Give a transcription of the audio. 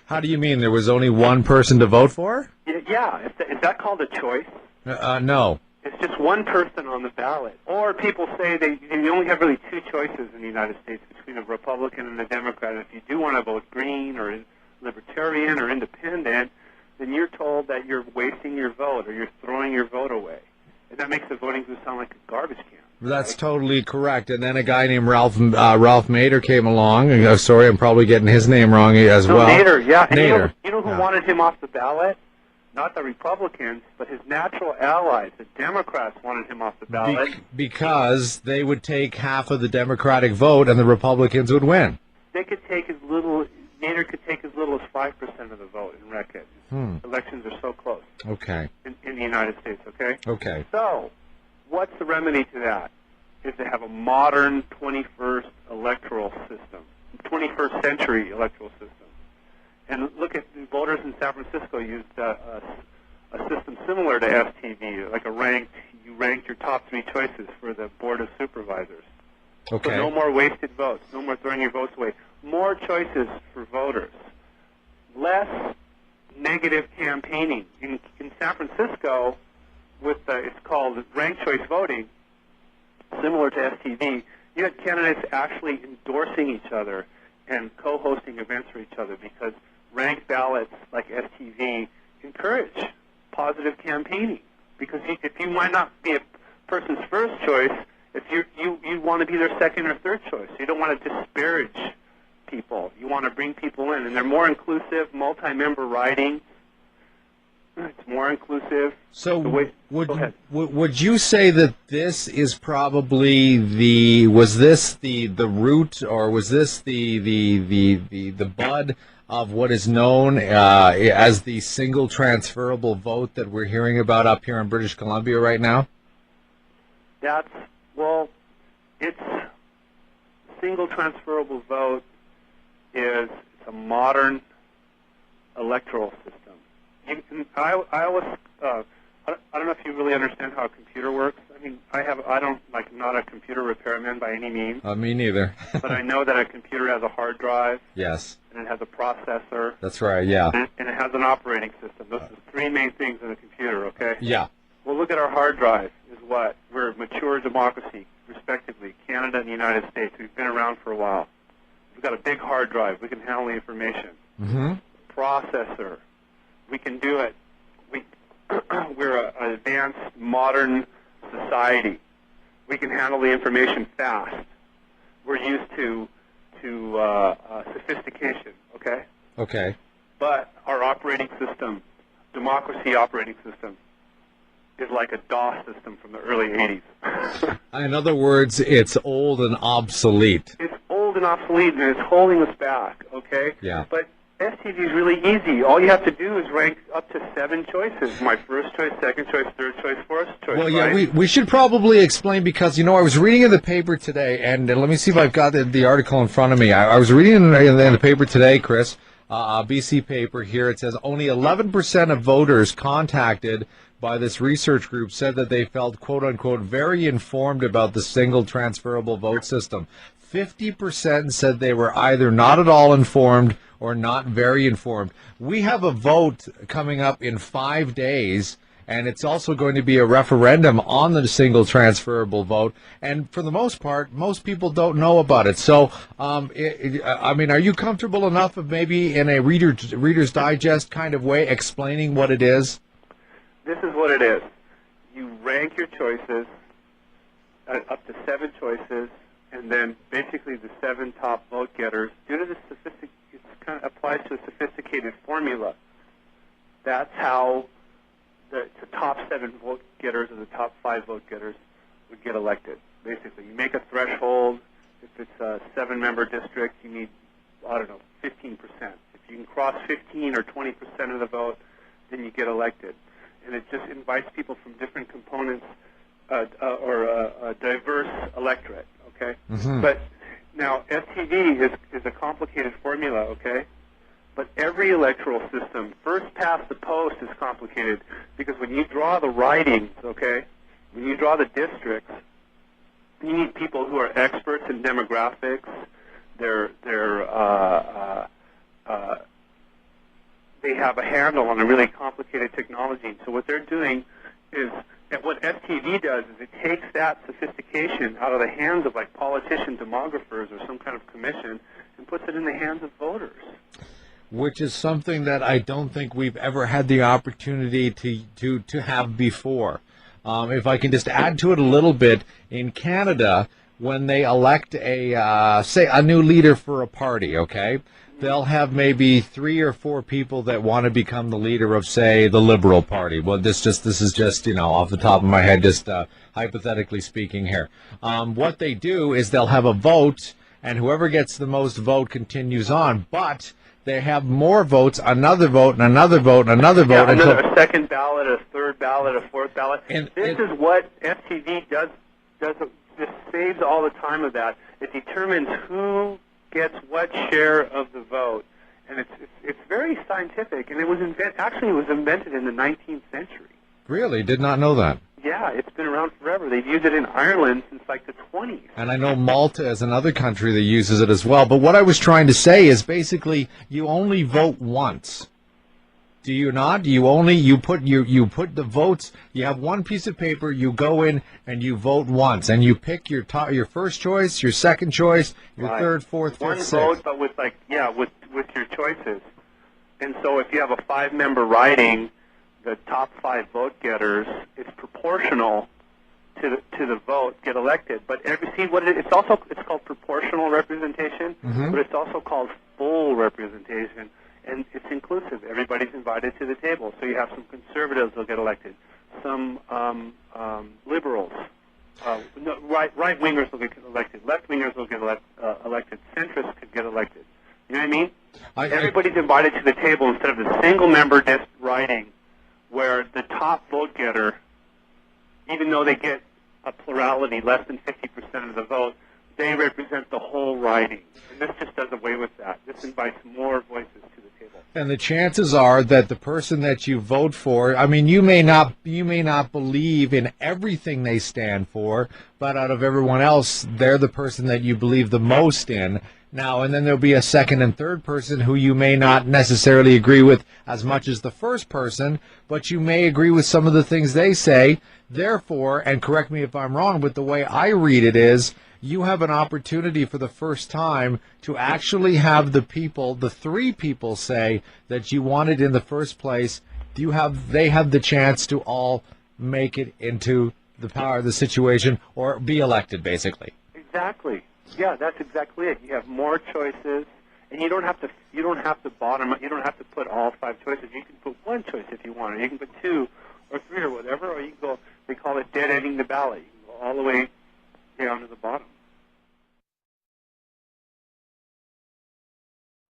How do you mean there was only one person to vote for? Yeah, is that called a choice? No. It's just one person on the ballot. Or people say you only have really two choices in the United States between a Republican and a Democrat. If you do want to vote Green or Libertarian or Independent, then you're told that you're wasting your vote or you're throwing your vote away. And that makes the voting booth sound like a garbage can. That's totally correct. And then a guy named Ralph Nader came along. Sorry, I'm probably getting his name wrong as well. Nader, yeah. And Nader. You know who wanted him off the ballot? Not the Republicans, but his natural allies. The Democrats wanted him off the ballot. Because they would take half of the Democratic vote and the Republicans would win. They could take Nader could take as little as 5% of the vote and wreck it. Elections are so close. Okay. In the United States, okay? Okay. So, what's the remedy to that? Is to have a modern 21st electoral system, 21st century electoral system. And look at the voters in San Francisco used a system similar to STV, like you ranked your top three choices for the Board of Supervisors. Okay. So no more wasted votes, no more throwing your votes away. More choices for voters. Less negative campaigning. In San Francisco, it's called ranked choice voting, similar to STV, you had candidates actually endorsing each other and co-hosting events for each other because ranked ballots like STV encourage positive campaigning. Because if you might not be a person's first choice, if you want to be their second or third choice. You don't want to disparage people. You want to bring people in, and they're more inclusive, multi-member riding. It's more inclusive. So would you say that this is probably the root, or was this the bud of what is known as the single transferable vote that we're hearing about up here in British Columbia right now? It's single transferable vote is a modern electoral system. I don't know if you really understand how a computer works. I mean, I'm not a computer repairman by any means. Me neither. But I know that a computer has a hard drive. Yes. And it has a processor. That's right, yeah. And it has an operating system. Those are the three main things in a computer, okay? Yeah. Well, look at our hard drive is what? We're a mature democracy, respectively. Canada and the United States. We've been around for a while. We've got a big hard drive. We can handle the information. Mm-hmm. Processor. We can do it. We're an advanced, modern society. We can handle the information fast. We're used to sophistication, okay? Okay. But our operating system, democracy operating system, is like a DOS system from the early 80s. In other words, it's old and obsolete. It's old and obsolete, and it's holding us back, okay? Yeah. But STV is really easy. All you have to do is rank up to 7 choices. My first choice, second choice, third choice, fourth choice. Well, yeah, right? we should probably explain because, I was reading in the paper today, and let me see if I've got the article in front of me. I was reading in the paper today, Chris, a BC paper here. It says only 11% of voters contacted by this research group said that they felt, quote-unquote, very informed about the single transferable vote system. 50% said they were either not at all informed or not very informed. We have a vote coming up in 5 days, and it's also going to be a referendum on the single transferable vote. And for the most part, most people don't know about it. So, are you comfortable enough of maybe in a Reader's Digest kind of way explaining what it is? This is what it is. You rank your choices, up to 7 choices, and then basically the 7 top vote getters, due to the it kind of applies to a sophisticated formula. That's how the top 7 vote getters or the top 5 vote getters would get elected. Basically, you make a threshold. If it's a 7-member district, you need, 15%. If you can cross 15 or 20% of the vote, then you get elected. And it just invites people from different components or a diverse electorate, okay? Mm-hmm. But now, STV is a complicated formula, okay? But every electoral system, first past the post, is complicated because when you draw the ridings, okay, when you draw the districts, you need people who are experts in demographics. They're they have a handle on a really complicated technology. So what they're doing is, and what FTV does is it takes that sophistication out of the hands of like politician demographers or some kind of commission and puts it in the hands of voters. Which is something that I don't think we've ever had the opportunity to have before. If I can just add to it a little bit, in Canada, when they elect say a new leader for a party, okay, they'll have maybe 3 or 4 people that want to become the leader of, say, the Liberal Party. Well, this is just off the top of my head, just hypothetically speaking here. What they do is they'll have a vote, and whoever gets the most vote continues on, but they have more votes, another vote, and another vote, and another vote. Yeah, a second ballot, a third ballot, a fourth ballot. And this is what FTV does. This saves all the time of that. It determines who gets what share of the vote, and it's very scientific. And it was invented in the 19th century. Really, did not know that. Yeah, it's been around forever. They've used it in Ireland since like the 20s. And I know Malta is another country that uses it as well. But what I was trying to say is basically you only vote once. Do you not? You put the votes. You have one piece of paper. You go in and you vote once, and you pick your first choice, your second choice, your third, fourth, fifth, sixth. One vote, but with your choices. And so if you have a 5-member riding, the top 5 vote getters, it's proportional to the vote get elected. But it's called proportional representation, but it's also called full representation, and it's inclusive. Everybody's invited to the table. So you have some conservatives will get elected, some liberals, right wingers will get elected, left wingers will get elected, centrists could get elected. You know what I mean? Everybody's invited to the table instead of a single member just riding, where the top vote getter, even though they get a plurality, less than 50% of the vote, they represent the whole riding. And this just does away with that. This invites more voices to the table. And the chances are that the person that you vote for, I mean, you may not believe in everything they stand for, but out of everyone else, they're the person that you believe the most in. Now, and then there'll be a second and third person who you may not necessarily agree with as much as the first person, but you may agree with some of the things they say. Therefore, and correct me if I'm wrong, but the way I read it is, you have an opportunity for the first time to actually have the 3 people say that you wanted in the first place. They have the chance to all make it into the power of the situation or be elected, basically. Exactly. Yeah, that's exactly it. You have more choices, and you don't have to bottom. You don't have to put all 5 choices. You can put 1 choice if you want, or you can put 2 or 3 or whatever, or you can go. They call it dead ending the ballot. You can go all the way down to the bottom.